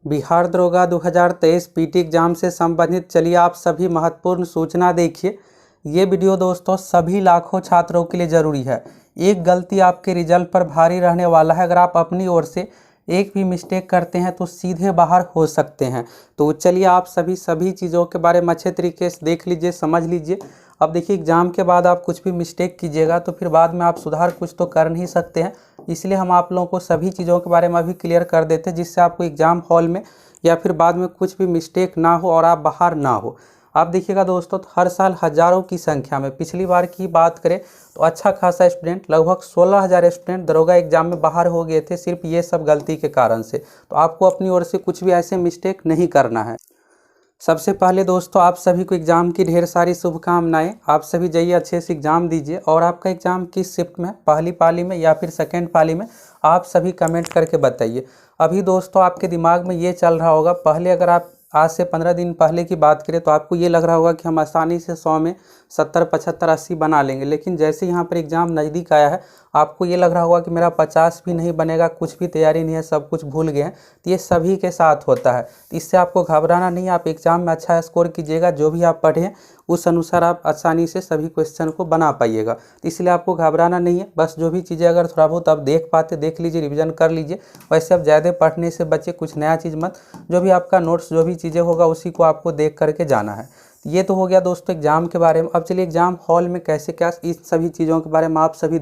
बिहार दरोगा 2023 PT exam से संबंधित चलिए आप सभी महत्वपूर्ण सूचना देखिए। ये वीडियो दोस्तों सभी लाखों छात्रों के लिए ज़रूरी है। एक गलती आपके रिजल्ट पर भारी रहने वाला है। अगर आप अपनी ओर से एक भी मिस्टेक करते हैं तो सीधे बाहर हो सकते हैं। तो चलिए आप सभी चीज़ों के बारे में अच्छे तरीके से देख लीजिए, समझ लीजिए। अब देखिए एग्ज़ाम के बाद आप कुछ भी मिस्टेक कीजिएगा तो फिर बाद में आप सुधार कुछ तो कर नहीं सकते हैं। इसलिए हम आप लोगों को सभी चीज़ों के बारे में अभी क्लियर कर देते हैं, जिससे आपको एग्ज़ाम हॉल में या फिर बाद में कुछ भी मिस्टेक ना हो और आप बाहर ना हो। आप देखिएगा दोस्तों, तो हर साल हज़ारों की संख्या में, पिछली बार की बात करें तो अच्छा खासा स्टूडेंट, लगभग 16,000 स्टूडेंट दरोगा एग्जाम में बाहर हो गए थे, सिर्फ ये सब गलती के कारण से। तो आपको अपनी ओर से कुछ भी ऐसे मिस्टेक नहीं करना है। सबसे पहले दोस्तों आप सभी को एग्ज़ाम की ढेर सारी शुभकामनाएं। आप सभी जाइए अच्छे से एग्ज़ाम दीजिए। और आपका एग्ज़ाम किस शिफ्ट में, पहली पाली में या फिर सेकेंड पाली में, आप सभी कमेंट करके बताइए। अभी दोस्तों आपके दिमाग में ये चल रहा होगा, पहले अगर आप आज से 15 दिन पहले की बात करें तो आपको ये लग रहा होगा कि हम आसानी से 100 में 70, 75, 80 बना लेंगे। लेकिन जैसे यहाँ पर एग्ज़ाम नज़दीक आया है आपको ये लग रहा होगा कि मेरा 50 भी नहीं बनेगा, कुछ भी तैयारी नहीं है, सब कुछ भूल गए हैं। तो ये सभी के साथ होता है, तो इससे आपको घबराना नहीं है। आप एग्ज़ाम में अच्छा स्कोर कीजिएगा, जो भी आप पढ़ें उस अनुसार आप आसानी से सभी क्वेश्चन को बना पाइएगा। तो इसलिए आपको घबराना नहीं है। बस जो भी चीज़ें अगर थोड़ा बहुत आप देख पाते देख लीजिए, रिवीजन कर लीजिए। वैसे आप ज़्यादा पढ़ने से बचे, कुछ नया चीज़ मत, जो भी आपका नोट्स जो भी चीज़ें होगा उसी को आपको देख करके जाना है। ये तो हो गया दोस्तों एग्ज़ाम के बारे में। अब चलिए एग्ज़ाम हॉल में कैसे क्या, इस सभी चीज़ों के बारे में आप सभी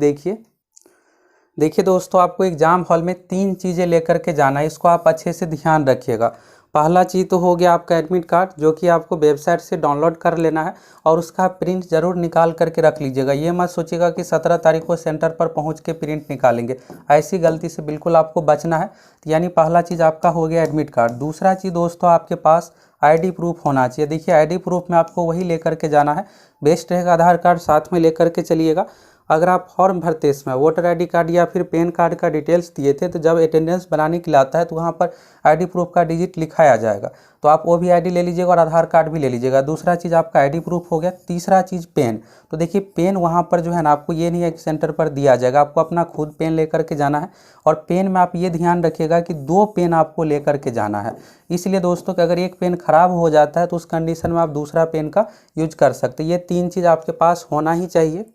देखिए दोस्तों, आपको एग्ज़ाम हॉल में 3 चीज़ें लेकर के जाना है। इसको आप अच्छे से ध्यान रखिएगा। पहला चीज़ तो हो गया आपका एडमिट कार्ड, जो कि आपको वेबसाइट से डाउनलोड कर लेना है और उसका प्रिंट ज़रूर निकाल करके रख लीजिएगा। ये मत सोचिएगा कि 17 तारीख को सेंटर पर पहुंच के प्रिंट निकालेंगे, ऐसी गलती से बिल्कुल आपको बचना है। यानी पहला चीज़ आपका हो गया एडमिट कार्ड। दूसरा चीज़ दोस्तों आपके पास आईडी प्रूफ होना चाहिए। देखिए आईडी प्रूफ में आपको वही लेकर के जाना है, बेस्ट रहेगा आधार कार्ड साथ में लेकर के चलिएगा। अगर आप फॉर्म भरते इसमें वोटर आईडी कार्ड या फिर पैन कार्ड का डिटेल्स दिए थे, तो जब अटेंडेंस बनाने के लिए आता है तो वहाँ पर आईडी प्रूफ का डिजिट लिखाया जाएगा, तो आप वो भी आईडी ले लीजिएगा और आधार कार्ड भी ले लीजिएगा। दूसरा चीज़ आपका आईडी प्रूफ हो गया। तीसरा चीज़ पेन। तो देखिए पेन वहाँ पर जो है ना, आपको ये नहीं है कि सेंटर पर दिया जाएगा, आपको अपना खुद पेन लेकर के जाना है। और पेन में आप ये ध्यान रखिएगा कि 2 पेन आपको लेकर के जाना है। इसलिए दोस्तों कि अगर एक पेन खराब हो जाता है तो उस कंडीशन में आप दूसरा पेन का यूज कर सकते हैं। ये 3 चीज़ आपके पास होना ही चाहिए।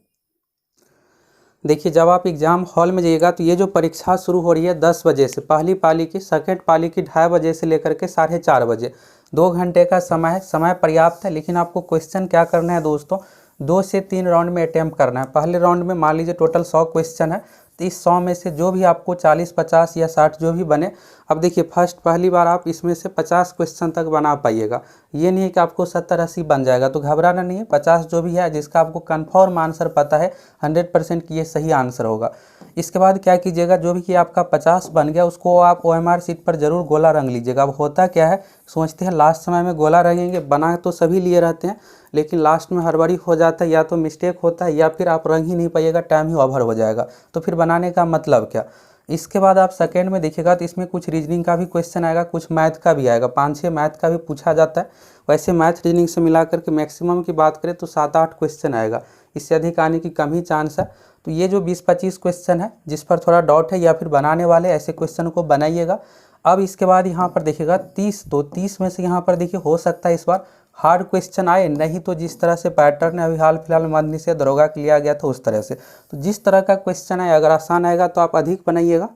देखिए जब आप एग्ज़ाम हॉल में जाइएगा तो ये जो परीक्षा शुरू हो रही है 10 बजे से, पहली पाली की, सेकेंड पाली की 2:30 बजे से लेकर के 4:30 बजे, 2 घंटे का समय है। समय पर्याप्त है। लेकिन आपको क्वेश्चन क्या करना है दोस्तों, 2 से 3 राउंड में अटैम्प्ट करना है। पहले राउंड में मान लीजिए टोटल 100 क्वेश्चन है, तो इस 100 में से जो भी आपको 40, 50 या 60 जो भी बने। अब देखिए पहली बार आप इसमें से 50 क्वेश्चन तक बना पाइएगा। ये नहीं है कि आपको 70, 80 बन जाएगा, तो घबराना नहीं है। 50 जो भी है जिसका आपको कन्फर्म आंसर पता है 100% कि ये सही आंसर होगा। इसके बाद क्या कीजिएगा, जो भी कि आपका 50 बन गया उसको आप OMR शीट पर ज़रूर गोला रंग लीजिएगा। अब होता क्या है, सोचते हैं लास्ट समय में गोला रंगेंगे, बना तो सभी लिए रहते हैं लेकिन लास्ट में हड़बड़ी हो जाता है, या तो मिस्टेक होता है या फिर आप रंग ही नहीं पाइएगा, टाइम ही ओवर हो जाएगा, तो फिर बनाने का मतलब क्या। इसके बाद आप सेकेंड में देखिएगा तो इसमें कुछ रीजनिंग का भी क्वेश्चन आएगा, कुछ मैथ का भी आएगा, 5-6 मैथ का भी पूछा जाता है। वैसे मैथ रीजनिंग से मिला करके मैक्सिमम की बात करें तो 7-8 क्वेश्चन आएगा, इससे अधिक आने की कम ही चांस है। तो ये जो 20-25 क्वेश्चन है जिस पर थोड़ा डाउट है या फिर बनाने वाले, ऐसे क्वेश्चन को बनाइएगा। अब इसके बाद यहाँ पर देखिएगा 30 में से यहाँ पर देखिए हो सकता है इस बार हार्ड क्वेश्चन आए, नहीं तो जिस तरह से पैटर्न अभी हाल फिलहाल में मध्य से दरोगा के लिया गया था उस तरह से। तो जिस तरह का क्वेश्चन है, अगर आसान आएगा तो आप अधिक बनाइएगा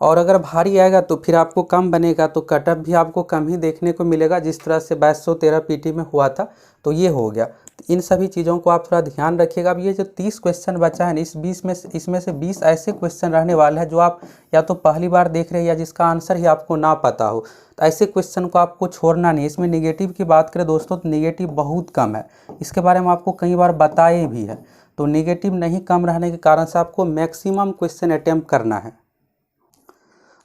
और अगर भारी आएगा तो फिर आपको कम बनेगा, तो कटअप भी आपको कम ही देखने को मिलेगा, जिस तरह से 2213 पीटी में हुआ था। तो ये हो गया। तो इन सभी चीज़ों को आप थोड़ा ध्यान रखिएगा। अब ये जो 30 क्वेश्चन बचा है इस 20 में इसमें से 20 ऐसे क्वेश्चन रहने वाले हैं जो आप या तो पहली बार देख रहे हैं या जिसका आंसर ही आपको ना पता हो। तो ऐसे क्वेश्चन को आपको छोड़ना नहीं। इसमें निगेटिव की बात करें दोस्तों तो निगेटिव बहुत कम है, इसके बारे में आपको कई बार बताए भी है। तो निगेटिव नहीं कम रहने के कारण से आपको मैक्सिमम क्वेश्चन अटैम्प्ट करना है।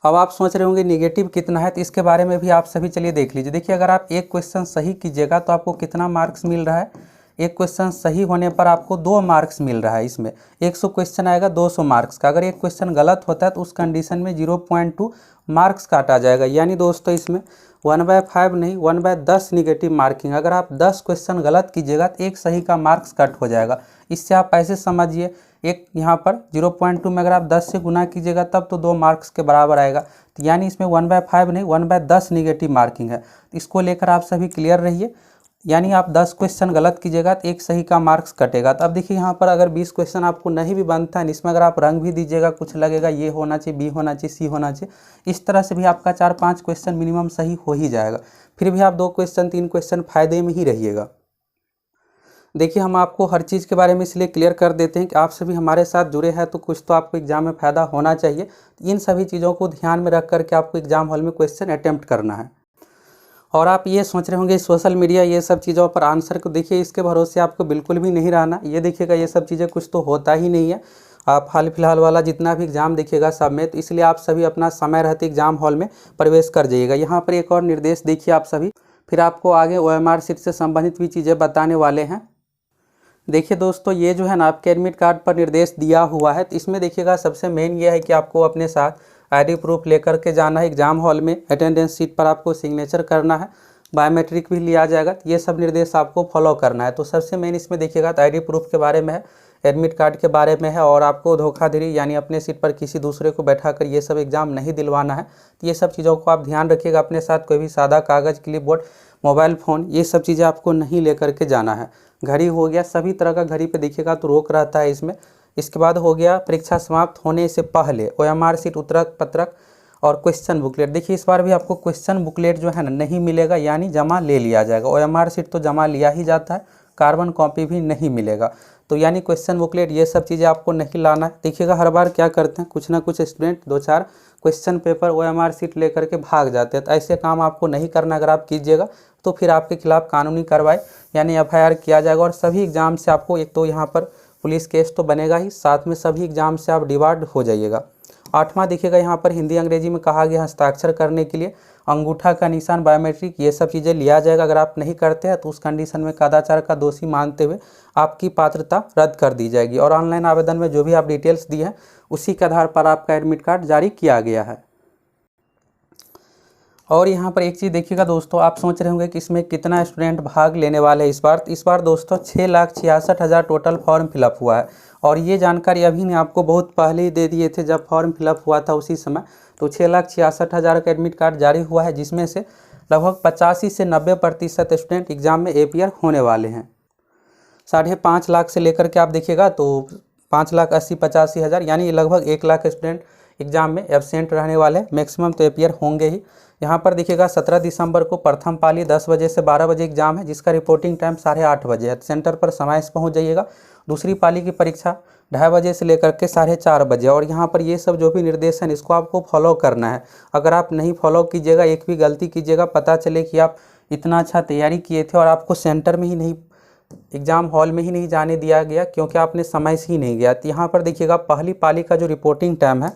अब आप सोच रहे होंगे निगेटिव कितना है, तो इसके बारे में भी आप सभी चलिए देख लीजिए। देखिए अगर आप एक क्वेश्चन सही कीजिएगा तो आपको कितना मार्क्स मिल रहा है, एक क्वेश्चन सही होने पर आपको 2 मार्क्स मिल रहा है। इसमें 100 क्वेश्चन आएगा 200 मार्क्स का। अगर एक क्वेश्चन गलत होता है तो उस कंडीशन में 0.2 मार्क्स काटा जाएगा। यानी दोस्तों इसमें 1/5 नहीं 1/10 निगेटिव मार्किंग। अगर आप 10 क्वेश्चन गलत कीजिएगा तो एक सही का मार्क्स कट हो जाएगा। इससे आप ऐसे समझिए, एक यहाँ पर 0.2 में अगर आप 10 से गुना कीजिएगा तब तो 2 मार्क्स के बराबर आएगा। तो यानी इसमें 1/5 नहीं 1/10 निगेटिव मार्किंग है। इसको लेकर आप सभी क्लियर रहिए। यानी आप 10 क्वेश्चन गलत कीजिएगा तो एक सही का मार्क्स कटेगा। तो अब देखिए यहाँ पर अगर 20 क्वेश्चन आपको नहीं भी बनता है, इसमें अगर आप रंग भी दीजिएगा, कुछ लगेगा ये होना चाहिए, बी होना चाहिए, सी होना चाहिए, इस तरह से भी आपका 4-5 क्वेश्चन मिनिमम सही हो ही जाएगा। फिर भी आप 2 क्वेश्चन 3 क्वेश्चन फायदे में ही रहिएगा। देखिए हम आपको हर चीज़ के बारे में इसलिए क्लियर कर देते हैं कि आप सभी हमारे साथ जुड़े हैं तो कुछ तो आपको एग्जाम में फ़ायदा होना चाहिए। इन सभी चीज़ों को ध्यान में रख करके आपको एग्जाम हॉल में क्वेश्चन अटेम्प्ट करना है। और आप ये सोच रहे होंगे सोशल मीडिया ये सब चीज़ों पर आंसर को देखिए, इसके भरोसे आपको बिल्कुल भी नहीं रहना। ये देखिएगा ये सब चीज़ें कुछ तो होता ही नहीं है। आप हाल फिलहाल वाला जितना भी एग्ज़ाम देखिएगा सब में, तो इसलिए आप सभी अपना समय रहते एग्जाम हॉल में प्रवेश कर जाइएगा। यहाँ पर एक और निर्देश देखिए आप सभी, फिर आपको आगे OMR शीट से संबंधित भी चीज़ें बताने वाले हैं। देखिए दोस्तों ये जो है ना आपके एडमिट कार्ड पर निर्देश दिया हुआ है, तो इसमें देखिएगा सबसे मेन ये है कि आपको अपने साथ ID प्रूफ लेकर के जाना है एग्जाम हॉल में। अटेंडेंस शीट पर आपको सिग्नेचर करना है, बायोमेट्रिक भी लिया जाएगा। तो ये सब निर्देश आपको फॉलो करना है। तो सबसे मेन इसमें देखिएगा तो ID प्रूफ के बारे में है, एडमिट कार्ड के बारे में है, और आपको धोखाधड़ी यानी अपने सीट पर किसी दूसरे को बैठा कर ये सब एग्जाम नहीं दिलवाना है। तो ये सब चीज़ों को आप ध्यान रखिएगा। अपने साथ कोई भी सादा कागज़, क्लिपबोर्ड, मोबाइल फ़ोन, ये सब चीज़ें आपको नहीं लेकर के जाना है। घड़ी हो गया, सभी तरह का घड़ी पे देखिएगा तो रोक रहता है इसमें। इसके बाद हो गया परीक्षा समाप्त होने से पहले OMR शीट, उत्तरक पत्रक और क्वेश्चन बुकलेट। देखिए इस बार भी आपको क्वेश्चन बुकलेट जो है ना नहीं मिलेगा, यानी जमा ले लिया जाएगा। OMR शीट तो जमा लिया ही जाता है, कार्बन कॉपी भी नहीं मिलेगा। तो यानी क्वेश्चन बुकलेट ये सब चीज़ें आपको नहीं लाना है। देखिएगा हर बार क्या करते हैं, कुछ ना कुछ student 2-4 question paper OMR sheet लेकर के भाग जाते हैं। तो ऐसे काम आपको नहीं करना। अगर आप कीजिएगा तो फिर आपके खिलाफ कानूनी कार्रवाई यानी FIR किया जाएगा। और सभी एग्जाम से आपको एक तो यहाँ पर पुलिस केस तो बनेगा ही, साथ में सभी एग्जाम से आप डिबार्ड हो जाइएगा। 8वां देखिएगा यहाँ पर हिंदी अंग्रेजी में कहा गया हस्ताक्षर करने के लिए अंगूठा का निशान, बायोमेट्रिक, ये सब चीज़ें लिया जाएगा। अगर आप नहीं करते हैं तो उस कंडीशन में कदाचार का दोषी मानते हुए आपकी पात्रता रद्द कर दी जाएगी। और ऑनलाइन आवेदन में जो भी आप डिटेल्स दी हैं उसी के आधार पर आपका एडमिट कार्ड जारी किया गया है। और यहाँ पर एक चीज़ देखिएगा दोस्तों, आप सोच रहे होंगे कि इसमें कितना स्टूडेंट भाग लेने वाले हैं इस बार दोस्तों 6,66,000 टोटल फॉर्म फिलअप हुआ है। और ये जानकारी अभी ने आपको बहुत पहले ही दे दिए थे जब फॉर्म फिलअप हुआ था उसी समय। तो 6,66,000 का एडमिट कार्ड जारी हुआ है, जिसमें से लगभग 85 से 90% स्टूडेंट एग्जाम में अपीयर होने वाले हैं। 5.5 लाख से लेकर के आप देखिएगा तो 5,80,85,000 यानी लगभग 1 लाख स्टूडेंट एग्जाम में एब्सेंट रहने वाले, मैक्सिमम तो अपीयर होंगे ही। यहाँ पर देखिएगा 17 दिसंबर को प्रथम पाली 10 बजे से 12 बजे एग्जाम है, जिसका रिपोर्टिंग टाइम 8:30 बजे है। सेंटर पर समय से पहुँच जाइएगा। दूसरी पाली की परीक्षा 2:30 बजे से लेकर के 4:30 बजे। और यहाँ पर ये सब जो भी निर्देश हैं इसको आपको फॉलो करना है। अगर आप नहीं फॉलो कीजिएगा, एक भी गलती कीजिएगा, पता चले कि आप इतना अच्छा तैयारी किए थे और आपको सेंटर में ही नहीं, एग्ज़ाम हॉल में ही नहीं जाने दिया गया क्योंकि आपने समय से ही नहीं गया। तो यहाँ पर देखिएगा पहली पाली का जो रिपोर्टिंग टाइम है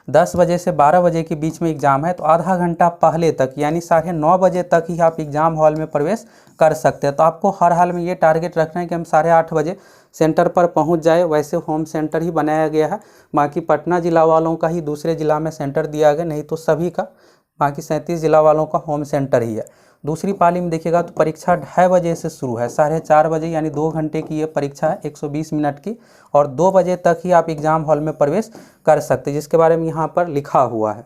10 बजे से 12 बजे के बीच में एग्ज़ाम है। तो आधा घंटा पहले तक यानी 9:30 बजे तक ही आप एग्ज़ाम हॉल में प्रवेश कर सकते हैं। तो आपको हर हाल में ये टारगेट रखना है कि हम 8:30 बजे सेंटर पर पहुंच जाए। वैसे होम सेंटर ही बनाया गया है, बाकी पटना जिला वालों का ही दूसरे ज़िला में सेंटर दिया गया, नहीं तो सभी का बाकी 37 जिला वालों का होम सेंटर ही है। दूसरी पाली में देखिएगा तो परीक्षा 2:30 बजे से शुरू है, 4:30 बजे यानी 2 घंटे की ये परीक्षा है 120 मिनट की। और 2 बजे तक ही आप एग्ज़ाम हॉल में प्रवेश कर सकते हैं, जिसके बारे में यहाँ पर लिखा हुआ है।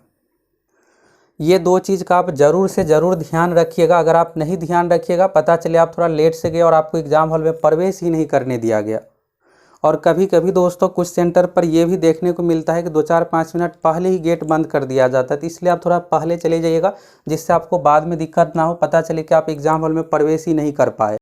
ये 2 चीज़ का आप ज़रूर से ज़रूर ध्यान रखिएगा। अगर आप नहीं ध्यान रखिएगा, पता चले आप थोड़ा लेट से गए और आपको एग्ज़ाम हॉल में प्रवेश ही नहीं करने दिया गया। और कभी कभी दोस्तों कुछ सेंटर पर ये भी देखने को मिलता है कि 2-4-5 मिनट पहले ही गेट बंद कर दिया जाता है। तो इसलिए आप थोड़ा पहले चले जाइएगा, जिससे आपको बाद में दिक्कत ना हो, पता चले कि आप एग्ज़ाम हॉल में प्रवेश ही नहीं कर पाए।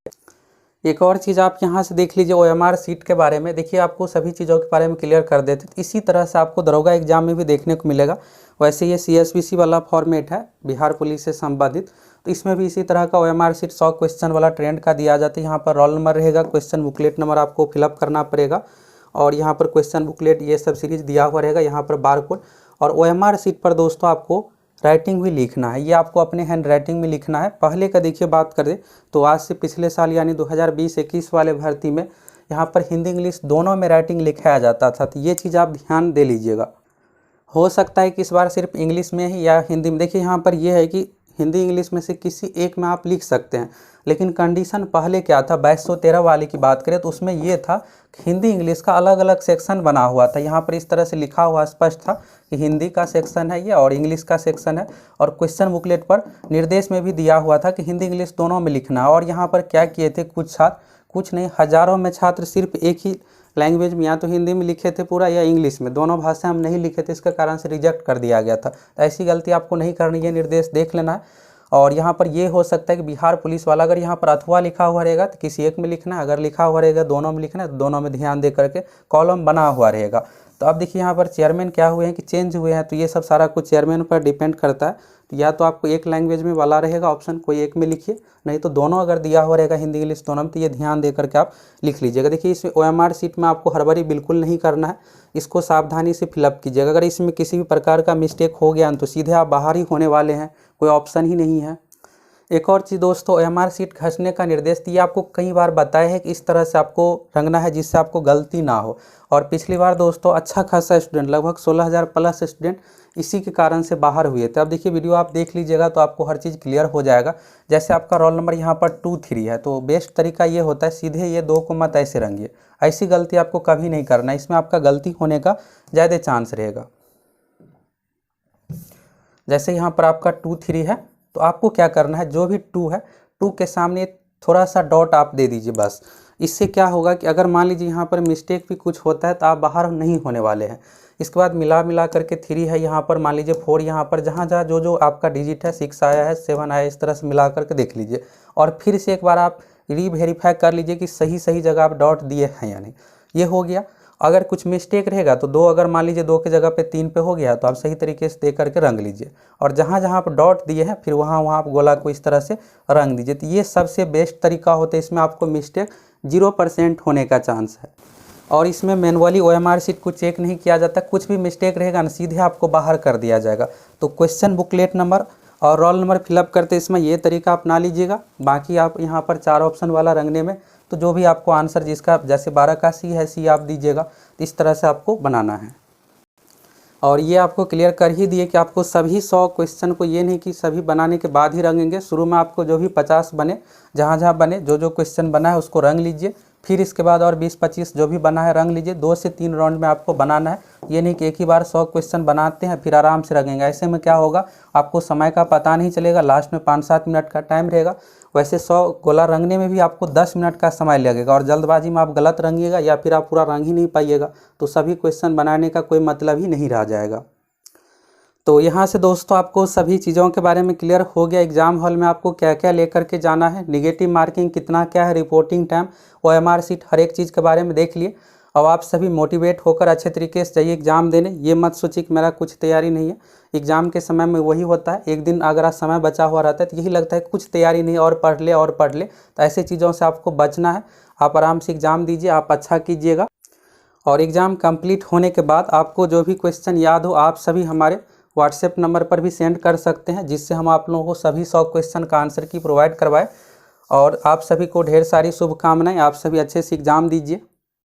एक और चीज़ आप यहाँ से देख लीजिए OMR शीट के बारे में। देखिए आपको सभी चीज़ों के बारे में क्लियर कर देते, इसी तरह से आपको दरोगा एग्जाम में भी देखने को मिलेगा। वैसे ये CSBC वाला फॉर्मेट है, बिहार पुलिस से संबंधित। तो इसमें भी इसी तरह का OMR शीट 100 क्वेश्चन वाला ट्रेंड का दिया जाता है। यहाँ पर रोल नंबर रहेगा, क्वेश्चन बुकलेट नंबर आपको फिलअप करना पड़ेगा, और यहाँ पर क्वेश्चन बुकलेट ये सब सीरीज दिया हुआ रहेगा। यहाँ पर बारकोड, और OMR शीट पर दोस्तों आपको राइटिंग भी लिखना है। ये आपको अपने हैंड राइटिंग में लिखना है। पहले का देखिए बात करें तो आज से पिछले साल यानी 2020-21 वाले भर्ती में यहाँ पर हिंदी इंग्लिश दोनों में राइटिंग लिखाया जाता था। तो ये चीज़ आप ध्यान दे लीजिएगा। हो सकता है कि इस बार सिर्फ इंग्लिश में ही या हिंदी में। देखिए यहाँ पर ये है कि हिंदी इंग्लिश में से किसी एक में आप लिख सकते हैं, लेकिन कंडीशन पहले क्या था 2213 वाले की बात करें तो उसमें ये था कि हिंदी इंग्लिश का अलग अलग सेक्शन बना हुआ था। यहाँ पर इस तरह से लिखा हुआ स्पष्ट था कि हिंदी का सेक्शन है ये और इंग्लिश का सेक्शन है, और क्वेश्चन बुकलेट पर निर्देश में भी दिया हुआ था कि हिंदी इंग्लिश दोनों में लिखना है। और यहाँ पर क्या किए थे कुछ छात्र, कुछ नहीं हज़ारों में छात्र सिर्फ एक ही लैंग्वेज में या तो हिंदी में लिखे थे पूरा या इंग्लिश में, दोनों भाषा हम नहीं लिखे थे, इसके कारण से रिजेक्ट कर दिया गया था। तो ऐसी गलती आपको नहीं करनी है, निर्देश देख लेना है। और यहाँ पर ये हो सकता है कि बिहार पुलिस वाला अगर यहाँ पर अथवा लिखा हुआ रहेगा तो किसी एक में लिखना है, अगर लिखा हुआ रहेगा दोनों में लिखना है तो दोनों में ध्यान दे करके कॉलम बना हुआ रहेगा। तो अब देखिए यहाँ पर चेयरमैन क्या हुए हैं कि चेंज हुए हैं, तो ये सब सारा कुछ चेयरमैन पर डिपेंड करता है। तो या तो आपको एक लैंग्वेज में वाला रहेगा ऑप्शन, कोई एक में लिखिए, नहीं तो दोनों अगर दिया हुआ रहेगा हिंदी इंग्लिश दोनों में, तो ये ध्यान दे करके आप लिख लीजिएगा। देखिए इसमें OMR शीट में आपको हड़बड़ी बिल्कुल नहीं करना है, इसको सावधानी से फिलअप कीजिएगा। अगर इसमें किसी भी प्रकार का मिस्टेक हो गया तो सीधे आप बाहर ही होने वाले हैं, कोई ऑप्शन ही नहीं है। एक और चीज़ दोस्तों, OMR शीट घसने का निर्देश दिए आपको कई बार बताया है कि इस तरह से आपको रंगना है जिससे आपको गलती ना हो। और पिछली बार दोस्तों अच्छा खासा स्टूडेंट, लगभग 16,000 प्लस स्टूडेंट इसी के कारण से बाहर हुए थे। अब देखिए वीडियो आप देख लीजिएगा तो आपको हर चीज़ क्लियर हो जाएगा। जैसे आपका रोल नंबर यहाँ पर 2-3 है तो बेस्ट तरीका ये होता है सीधे ये 2 को मत ऐसे रंगिए, ऐसी गलती आपको कभी नहीं करना है, इसमें आपका गलती होने का ज़्यादा चांस रहेगा। जैसे यहाँ पर आपका 2-3 है तो आपको क्या करना है, जो भी 2 है 2 के सामने थोड़ा सा डॉट आप दे दीजिए बस। इससे क्या होगा कि अगर मान लीजिए यहाँ पर मिस्टेक भी कुछ होता है तो आप बाहर नहीं होने वाले हैं। इसके बाद मिला करके 3 है यहाँ पर, मान लीजिए 4 यहाँ पर, जहाँ जो आपका डिजिट है 6 आया है 7 आया, इस तरह से मिला करके देख लीजिए। और फिर से एक बार आप रीवेरीफाई कर लीजिए कि सही जगह आप डॉट दिए हैं यानी ये हो गया। अगर कुछ मिस्टेक रहेगा तो 2, अगर मान लीजिए 2 के जगह पे 3 पे हो गया तो आप सही तरीके से दे करके रंग लीजिए। और जहाँ आप डॉट दिए हैं फिर वहाँ आप गोला को इस तरह से रंग दीजिए। तो ये सबसे बेस्ट तरीका होता है, इसमें आपको मिस्टेक 0% होने का चांस है। और इसमें मैनुअली OMR शीट को चेक नहीं किया जाता, कुछ भी मिस्टेक रहेगा ना सीधे आपको बाहर कर दिया जाएगा। तो क्वेश्चन बुकलेट नंबर और रोल नंबर फिलअप करते इसमें ये तरीका अपना लीजिएगा। बाकी आप यहाँ पर 4 ऑप्शन वाला रंगने में तो जो भी आपको आंसर जिसका जैसे 12 का C है C आप दीजिएगा, तो इस तरह से आपको बनाना है। और ये आपको क्लियर कर ही दिए कि आपको सभी 100 क्वेश्चन को, ये नहीं कि सभी बनाने के बाद ही रंगेंगे। शुरू में आपको जो भी 50 बने, जहाँ बने, जो क्वेश्चन बना है उसको रंग लीजिए। फिर इसके बाद और 20-25 जो भी बना है रंग लीजिए। 2 से 3 राउंड में आपको बनाना है, ये नहीं कि एक ही बार 100 क्वेश्चन बनाते हैं फिर आराम से रंगेंगे। ऐसे में क्या होगा, आपको समय का पता नहीं चलेगा, लास्ट में 5-7 मिनट का टाइम रहेगा। वैसे 100 गोला रंगने में भी आपको 10 मिनट का समय लगेगा, और जल्दबाजी में आप गलत रंगिएगा या फिर आप पूरा रंग ही नहीं पाइएगा तो सभी क्वेश्चन बनाने का कोई मतलब ही नहीं रह जाएगा। तो यहाँ से दोस्तों आपको सभी चीज़ों के बारे में क्लियर हो गया। एग्जाम हॉल में आपको क्या क्या लेकर के जाना है, नेगेटिव मार्किंग कितना क्या है, रिपोर्टिंग टाइम, OMR शीट, हर एक चीज़ के बारे में देख लिए। अब आप सभी मोटिवेट होकर अच्छे तरीके से जाइए एग्ज़ाम देने। ये मत सोचिए कि मेरा कुछ तैयारी नहीं है, एग्ज़ाम के समय में वही होता है, एक दिन अगर समय बचा हुआ रहता है तो यही लगता है कुछ तैयारी नहीं और पढ़ ले। तो ऐसे चीज़ों से आपको बचना है। आप आराम से एग्ज़ाम दीजिए, आप अच्छा कीजिएगा। और एग्ज़ाम कंप्लीट होने के बाद आपको जो भी क्वेश्चन याद हो आप सभी हमारे WhatsApp नंबर पर भी सेंड कर सकते हैं, जिससे हम आप लोगों को सभी 100 क्वेश्चन का आंसर की प्रोवाइड करवाएं। और आप सभी को ढेर सारी शुभकामनाएं, आप सभी अच्छे से एग्ज़ाम दीजिए।